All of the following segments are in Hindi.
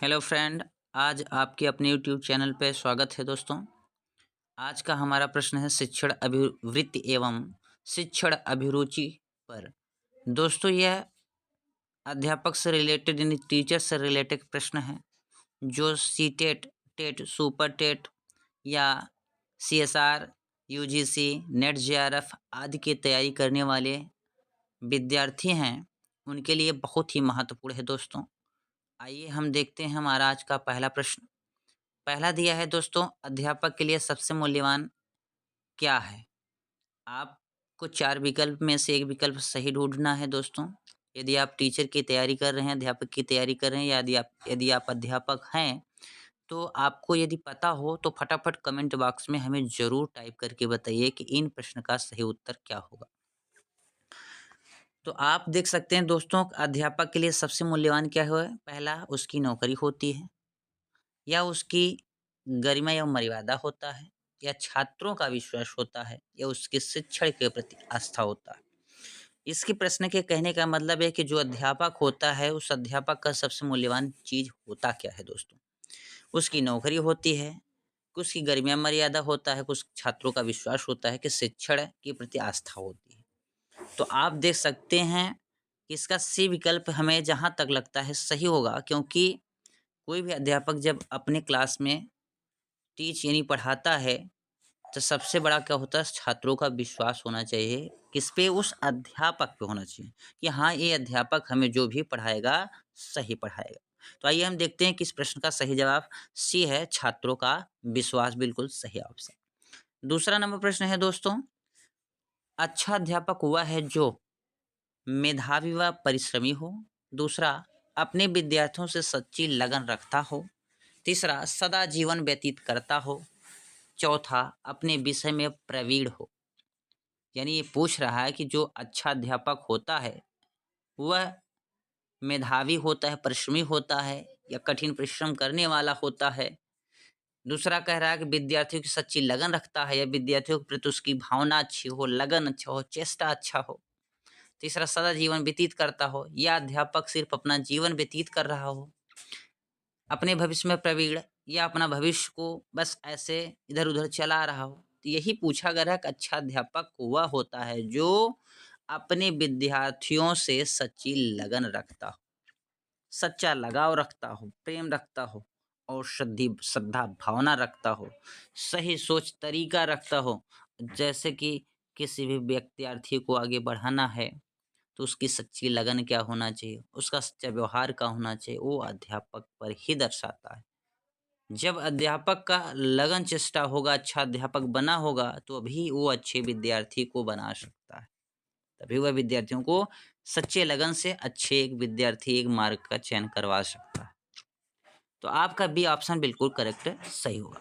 Hello friend. आज आपके अपने यूट्यूब चैनल पे स्वागत है दोस्तों। आज का हमारा प्रश्न है शिक्षण अभिवृत्ति एवं शिक्षण अभिरुचि पर। दोस्तों यह अध्यापक से रिलेटेड यानी टीचर से रिलेटेड प्रश्न है जो सीटेट, टेट, सुपर टेट या सीएसआर, यूजीसी, नेट जेआरएफ आदि की तैयारी करने वाले विद्यार्थी हैं उनके लिए बहुत ही महत्वपूर्ण है दोस्तों। आइए हम देखते हैं हमारा आज का पहला प्रश्न। पहला दिया है दोस्तों, अध्यापक के लिए सबसे मूल्यवान क्या है? आपको 4 विकल्प में से एक विकल्प सही ढूँढना है दोस्तों। यदि आप टीचर की तैयारी कर रहे हैं, अध्यापक की तैयारी कर रहे हैं या यदि आप अध्यापक हैं, तो आपको यदि पता हो तो फटाफट कमेंट बॉक्स में हमें ज़रूर टाइप करके बताइए कि इन प्रश्न का सही उत्तर क्या होगा। तो आप देख सकते हैं दोस्तों, अध्यापक के लिए सबसे मूल्यवान क्या है? पहला उसकी नौकरी होती है या उसकी गरिमा एवं मर्यादा होता है या छात्रों का विश्वास होता है या उसके शिक्षण के प्रति आस्था होता है। इसके प्रश्न के कहने का मतलब है कि जो अध्यापक होता है उस अध्यापक का सबसे मूल्यवान चीज होता क्या है दोस्तों? उसकी नौकरी होती है, कुछ उसकी गरिमा मर्यादा होता है, कुछ छात्रों का विश्वास होता है कि शिक्षण के प्रति आस्था होती है। तो आप देख सकते हैं कि इसका सी विकल्प हमें जहाँ तक लगता है सही होगा, क्योंकि कोई भी अध्यापक जब अपने क्लास में टीच यानी पढ़ाता है, तो सबसे बड़ा क्या होता है, छात्रों का विश्वास होना चाहिए। किस पे? उस अध्यापक पे होना चाहिए कि हाँ, ये अध्यापक हमें जो भी पढ़ाएगा, सही पढ़ाएगा। तो आइए हम देखते हैं कि इस प्रश्न का सही जवाब सी है, छात्रों का विश्वास। बिल्कुल सही ऑप्शन। दूसरा नंबर प्रश्न है दोस्तों, अच्छा अध्यापक वह है जो मेधावी व परिश्रमी हो। दूसरा, अपने विद्यार्थियों से सच्ची लगन रखता हो। तीसरा, सदा जीवन व्यतीत करता हो। चौथा, अपने विषय में प्रवीण हो। यानी ये पूछ रहा है कि जो अच्छा अध्यापक होता है वह मेधावी होता है, परिश्रमी होता है या कठिन परिश्रम करने वाला होता है। दूसरा कह रहा है कि विद्यार्थियों की सच्ची लगन रखता है या विद्यार्थियों के प्रति उसकी भावना अच्छी हो, लगन अच्छा हो, चेष्टा अच्छा हो। तीसरा, सदा जीवन व्यतीत करता हो या अध्यापक सिर्फ अपना जीवन व्यतीत कर रहा हो, अपने भविष्य में प्रवीण, या अपना भविष्य को बस ऐसे इधर-उधर चला रहा हो। तो यही पूछा गया है कि अच्छा अध्यापक वह होता है जो अपने विद्यार्थियों से सच्ची लगन रखता हो, सच्चा लगाव रखता हो, प्रेम रखता हो और श्रद्धा भावना रखता हो, सही सोच तरीका रखता हो। जैसे कि किसी भी विद्यार्थी को आगे बढ़ाना है, तो उसकी सच्ची लगन क्या होना चाहिए, उसका सच्चा व्यवहार क्या होना चाहिए, वो अध्यापक पर ही दर्शाता है। जब अध्यापक का लगन चेष्टा होगा, अच्छा अध्यापक बना होगा, तो अभी वो अच्छे विद्यार्थी को बना सकता है। तभी वह विद्यार्थियों को सच्चे लगन से अच्छे एक विद्यार्थी, एक मार्ग का चयन करवा सकता है। तो आपका बी ऑप्शन बिल्कुल करेक्ट सही होगा।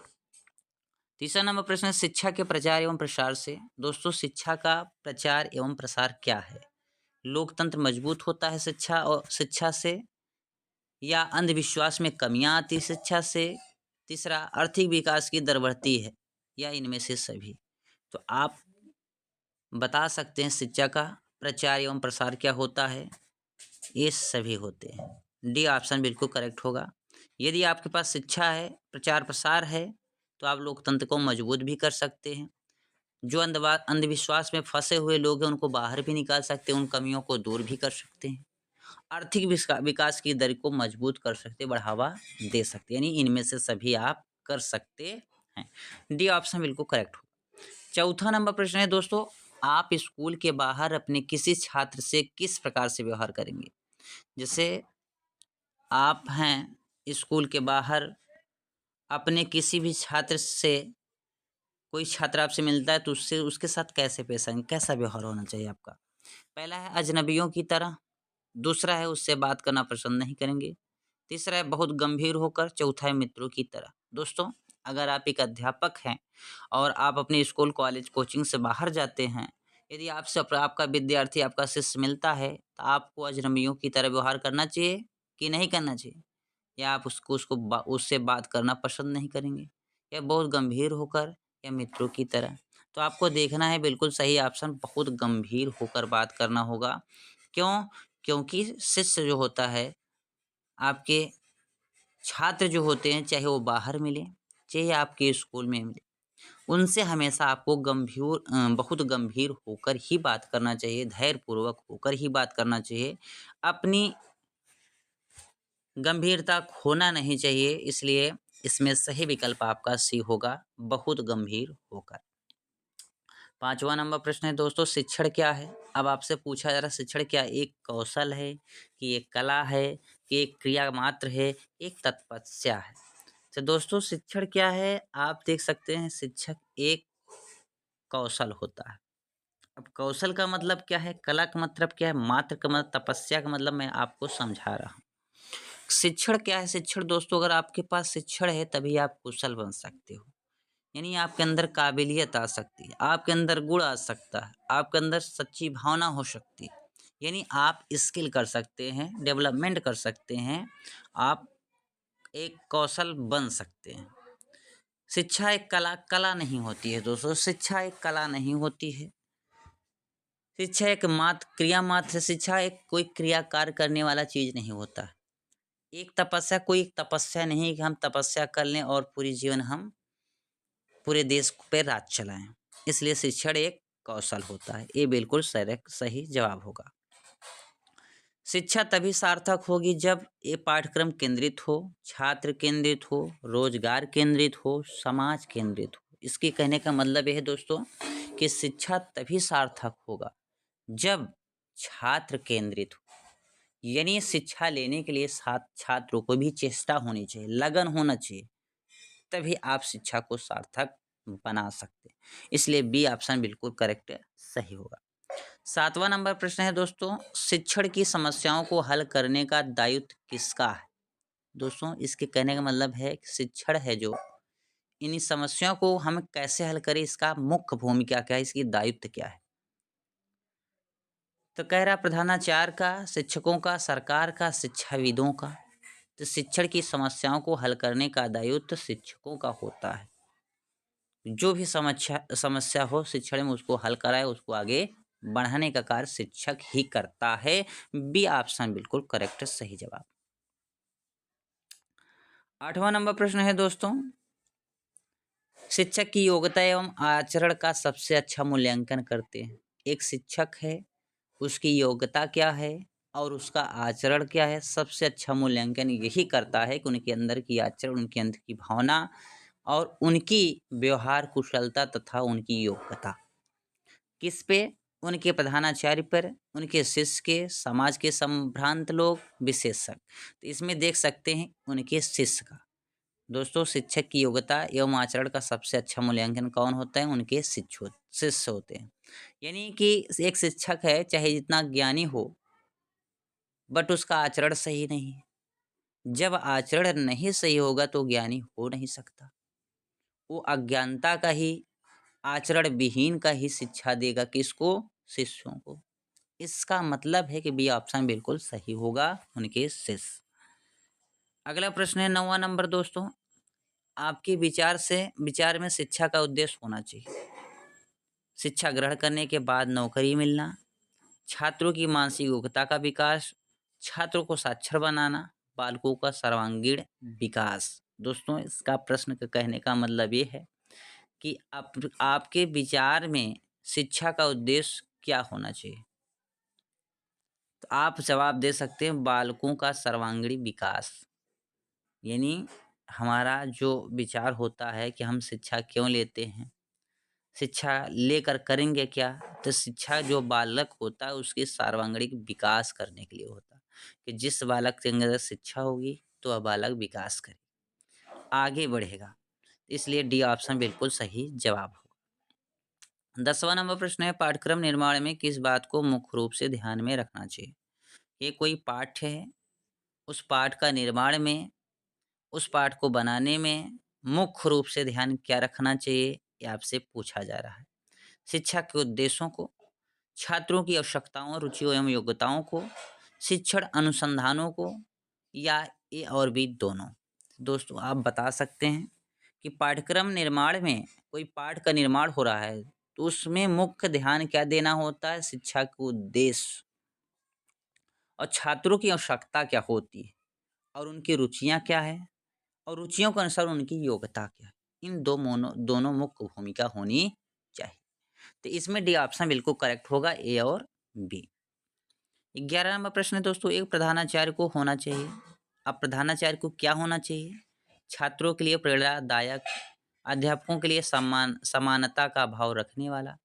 तीसरा नंबर प्रश्न है, शिक्षा के प्रचार एवं प्रसार से। दोस्तों, शिक्षा का प्रचार एवं प्रसार क्या है? लोकतंत्र मजबूत होता है शिक्षा से, या अंधविश्वास में कमियां आती शिक्षा से। तीसरा, आर्थिक विकास की दर बढ़ती है, या इनमें से सभी। तो आप बता सकते हैं शिक्षा का प्रचार एवं प्रसार क्या होता है? ये सभी होते हैं। डी ऑप्शन बिल्कुल करेक्ट होगा। यदि आपके पास शिक्षा है, प्रचार प्रसार है, तो आप लोकतंत्र को मजबूत भी कर सकते हैं। जो अंधविश्वास में फंसे हुए लोग हैं उनको बाहर भी निकाल सकते हैं, उन कमियों को दूर भी कर सकते हैं। आर्थिक विकास की दर को मजबूत कर सकते, बढ़ावा दे सकते, यानी इनमें से सभी आप कर सकते हैं। डी ऑप्शन बिल्कुल करेक्ट हो। चौथा नंबर प्रश्न है दोस्तों, आप स्कूल के बाहर अपने किसी छात्र से किस प्रकार से व्यवहार करेंगे? जैसे आप हैं स्कूल के बाहर, अपने किसी भी छात्र से, कोई छात्र आपसे मिलता है तो उससे उसके साथ कैसे पेश आएंगे, कैसा व्यवहार होना चाहिए आपका? पहला है अजनबियों की तरह। दूसरा है उससे बात करना पसंद नहीं करेंगे। तीसरा है बहुत गंभीर होकर। चौथा है मित्रों की तरह। दोस्तों, अगर आप एक अध्यापक हैं और आप अपने स्कूल, कॉलेज, कोचिंग से बाहर जाते हैं, यदि आपसे आपका विद्यार्थी, आपका शिष्य मिलता है, तो आपको अजनबियों की तरह व्यवहार करना चाहिए कि नहीं करना चाहिए? या आप उससे बात करना पसंद नहीं करेंगे? या बहुत गंभीर होकर, या मित्रों की तरह? तो आपको देखना है, बिल्कुल सही ऑप्शन बहुत गंभीर होकर बात करना होगा। क्यों? क्योंकि शिष्य जो होता है आपके छात्र जो होते हैं चाहे वो बाहर मिले, चाहे आपके स्कूल में मिले, उनसे हमेशा आपको बहुत गंभीर होकर ही बात करना चाहिए, धैर्यपूर्वक होकर ही बात करना चाहिए। अपनी गंभीरता खोना नहीं चाहिए, इसलिए इसमें सही विकल्प आपका सी होगा, बहुत गंभीर होकर। 5वां नंबर प्रश्न है दोस्तों, शिक्षण क्या है? अब आपसे पूछा जा रहा है शिक्षण क्या है? एक कौशल है कि एक कला है कि एक क्रिया मात्र है, एक तपस्या है? तो दोस्तों शिक्षण क्या है? आप देख सकते हैं शिक्षक एक कौशल होता है। अब कौशल का मतलब क्या है? कला का मतलब क्या है? मात्र का मतलब, तपस्या का मतलब मैं आपको समझा रहा हूँ। शिक्षण क्या है? शिक्षण दोस्तों अगर आपके पास शिक्षण है तभी आप कुशल बन सकते हो। यानी आपके अंदर काबिलियत आ सकती है, आपके अंदर गुण आ सकता है, आपके अंदर सच्ची भावना हो सकती है। यानी आप स्किल कर सकते हैं, डेवलपमेंट कर सकते हैं, आप एक कौशल बन सकते हैं। शिक्षा एक कला नहीं होती है दोस्तों, शिक्षा एक कला नहीं होती है। शिक्षा एक मात्र क्रिया मात्र है, शिक्षा एक कोई क्रिया कार्य करने वाला चीज़ नहीं होता। एक तपस्या कोई एक तपस्या नहीं है कि हम तपस्या कर लें और पूरी जीवन हम पूरे देश पे राज चलाएँ। इसलिए शिक्षण एक कौशल होता है। ये बिल्कुल सही जवाब होगा। शिक्षा तभी सार्थक होगी जब ये पाठ्यक्रम केंद्रित हो, छात्र केंद्रित हो, रोजगार केंद्रित हो, समाज केंद्रित हो। इसके कहने का मतलब ये है दोस्तों कि शिक्षा तभी सार्थक होगा जब छात्र केंद्रित हो। यानी शिक्षा लेने के लिए छात्रों को भी चेष्टा होनी चाहिए, लगन होना चाहिए, तभी आप शिक्षा को सार्थक बना सकते हैं। इसलिए बी ऑप्शन बिल्कुल करेक्ट सही होगा। 7वां नंबर प्रश्न है दोस्तों, शिक्षण की समस्याओं को हल करने का दायित्व किसका है? दोस्तों इसके कहने का मतलब है कि शिक्षण है जो, इन समस्याओं को हम कैसे हल करें, इसका मुख्य भूमिका क्या है, इसकी दायित्व क्या है? तो कह रहा प्रधानाचार्य का, शिक्षकों का, सरकार का, शिक्षाविदों का। तो शिक्षण की समस्याओं को हल करने का दायित्व शिक्षकों का होता है। जो भी समस्या हो शिक्षण में उसको हल कराए, उसको आगे बढ़ाने का कार्य शिक्षक ही करता है। बी ऑप्शन बिल्कुल करेक्ट सही जवाब। 8वां नंबर प्रश्न है दोस्तों, शिक्षक की योग्यता एवं आचरण का सबसे अच्छा मूल्यांकन करते हैं। एक शिक्षक है, उसकी योग्यता क्या है और उसका आचरण क्या है, सबसे अच्छा मूल्यांकन यही करता है कि उनके अंदर की आचरण, उनके अंदर की भावना और उनकी व्यवहार कुशलता तथा उनकी योग्यता। किस पे? उनके प्रधानाचार्य पर, उनके शिष्य के, समाज के संभ्रांत लोग, विशेषज्ञ। तो इसमें देख सकते हैं उनके शिष्य का। दोस्तों शिक्षक की योग्यता एवं आचरण का सबसे अच्छा मूल्यांकन कौन होता है? उनके शिष्य होते हैं। यानी कि एक शिक्षक है चाहे जितना ज्ञानी हो, बट उसका आचरण सही नहीं है। जब आचरण नहीं सही होगा तो ज्ञानी हो नहीं सकता। वो अज्ञानता का ही, आचरण विहीन का ही शिक्षा देगा, किसको? शिष्यों को। इसका मतलब है कि बी ऑप्शन बिल्कुल सही होगा, उनके शिष्य। अगला प्रश्न है 9वां नंबर दोस्तों, आपके विचार में शिक्षा का उद्देश्य होना चाहिए। शिक्षा ग्रहण करने के बाद नौकरी मिलना, छात्रों की मानसिक योग्यता का विकास, छात्रों को साक्षर बनाना, बालकों का सर्वांगीण विकास। दोस्तों इसका प्रश्न का कहने का मतलब ये है कि आपके विचार में शिक्षा का उद्देश्य क्या होना चाहिए? तो आप जवाब दे सकते हैं बालकों का सर्वांगीण विकास। यानी हमारा जो विचार होता है कि हम शिक्षा क्यों लेते हैं, शिक्षा लेकर करेंगे क्या? तो शिक्षा जो बालक होता है उसके सर्वांगीण विकास करने के लिए होता है, कि जिस बालक के अंदर शिक्षा होगी तो वह बालक विकास करेगा, आगे बढ़ेगा। इसलिए डी ऑप्शन बिल्कुल सही जवाब होगा। 10वां नंबर प्रश्न है, पाठ्यक्रम निर्माण में किस बात को मुख्य रूप से ध्यान में रखना चाहिए? ये कोई पाठ्य है, उस पाठ का निर्माण में, उस पाठ को बनाने में मुख्य रूप से ध्यान क्या रखना चाहिए, ये आपसे पूछा जा रहा है। शिक्षा के उद्देश्यों को, छात्रों की आवश्यकताओं, रुचियों एवं योग्यताओं को, शिक्षण अनुसंधानों को, या ए और बी दोनों। दोस्तों आप बता सकते हैं कि पाठ्यक्रम निर्माण में कोई पाठ का निर्माण हो रहा है तो उसमें मुख्य ध्यान क्या देना होता है? शिक्षा के उद्देश्य और छात्रों की आवश्यकता क्या होती है और उनकी रुचियाँ क्या है और रुचियों के अनुसार उनकी योग्यता क्या है। इन दोनों मुख्य भूमिका होनी चाहिए। तो इसमें डी ऑप्शन बिल्कुल करेक्ट होगा, ए और बी। 11 नंबर प्रश्न है दोस्तों, एक प्रधानाचार्य को होना चाहिए। अब प्रधानाचार्य को क्या होना चाहिए? छात्रों के लिए प्रेरणादायक, अध्यापकों के लिए समानता का भाव रखने वाला,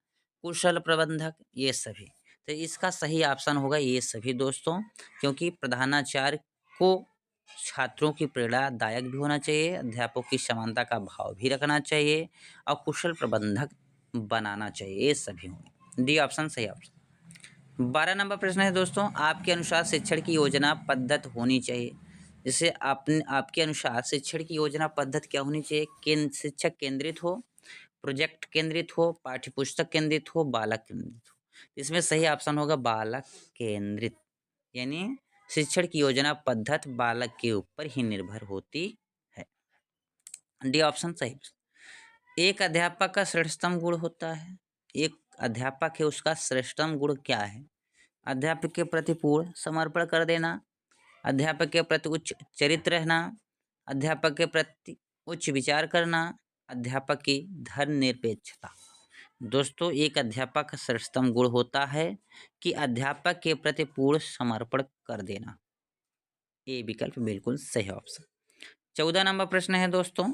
कुशल प्रबंधक, ये सभी। तो इसका सही ऑप्शन होगा ये सभी दोस्तों, क्योंकि प्रधानाचार्य को छात्रों की प्रेरणादायक भी होना चाहिए, अध्यापकों की समानता का भाव भी रखना चाहिए और कुशल प्रबंधक बनाना चाहिए, ये सभी होंगे। डी ऑप्शन सही ऑप्शन। 12 नंबर प्रश्न है दोस्तों, आपके अनुसार शिक्षण की योजना पद्धति होनी चाहिए। जैसे आपके अनुसार शिक्षण की योजना पद्धति क्या होनी चाहिए? शिक्षक केंद्रित हो, प्रोजेक्ट केंद्रित हो, पाठ्यपुस्तक केंद्रित हो, बालक केंद्रित हो। इसमें सही ऑप्शन होगा बालक केंद्रित, यानी शिक्षण की योजना पद्धति बालक के ऊपर ही निर्भर होती है। डी ऑप्शन सही। एक अध्यापक का श्रेष्ठतम गुण होता है। एक अध्यापक है, उसका श्रेष्ठतम गुण क्या है? अध्यापक के प्रति पूर्ण समर्पण कर देना, अध्यापक के प्रति उच्च चरित्र रहना, अध्यापक के प्रति उच्च विचार करना, अध्यापक की धर्मनिरपेक्षता। दोस्तों, एक अध्यापक का श्रेष्ठतम गुण होता है कि अध्यापक के प्रति पूर्ण समर्पण कर देना। ए विकल्प बिल्कुल सही ऑप्शन। 14 नंबर प्रश्न है दोस्तों,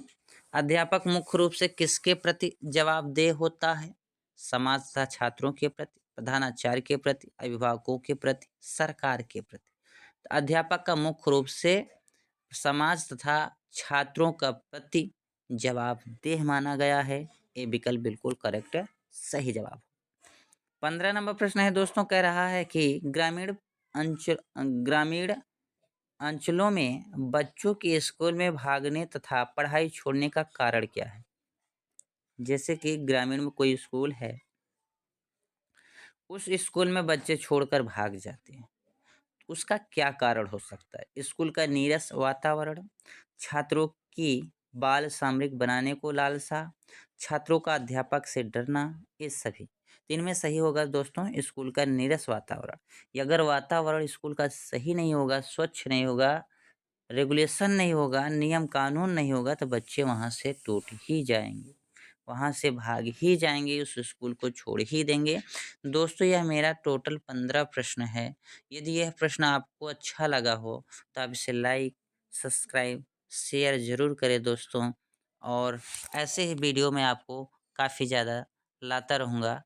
अध्यापक मुख्य रूप से किसके प्रति जवाबदेह होता है? समाज तथा छात्रों के प्रति, प्रधानाचार्य के प्रति, अभिभावकों के प्रति, सरकार के प्रति। तो अध्यापक का मुख्य रूप से समाज तथा छात्रों का प्रति जवाबदेह माना गया है। ये विकल्प बिल्कुल करेक्ट है, सही जवाब। 15 नंबर प्रश्न है दोस्तों, कह रहा है कि ग्रामीण अंचलों में बच्चों के स्कूल में भागने तथा पढ़ाई छोड़ने का कारण क्या है? जैसे कि ग्रामीण में कोई स्कूल है, उस स्कूल में बच्चे छोड़कर भाग जाते हैं, उसका क्या कारण हो सकता है? स्कूल का नीरस वातावरण, छात्रों की बाल सामरिक बनाने को लालसा, छात्रों का अध्यापक से डरना, ये सभी। तो इनमें सही होगा दोस्तों स्कूल का नीरस वातावरण। अगर वातावरण स्कूल का सही नहीं होगा, स्वच्छ नहीं होगा, रेगुलेशन नहीं होगा, नियम कानून नहीं होगा, तो बच्चे वहाँ से टूट ही जाएंगे, वहाँ से भाग ही जाएंगे, उस स्कूल को छोड़ ही देंगे। दोस्तों, यह मेरा टोटल 15 प्रश्न है। यदि यह प्रश्न आपको अच्छा लगा हो तो आप इसे लाइक, सब्सक्राइब, शेयर ज़रूर करें दोस्तों, और ऐसे ही वीडियो मैं आपको काफ़ी ज़्यादा लाता रहूँगा।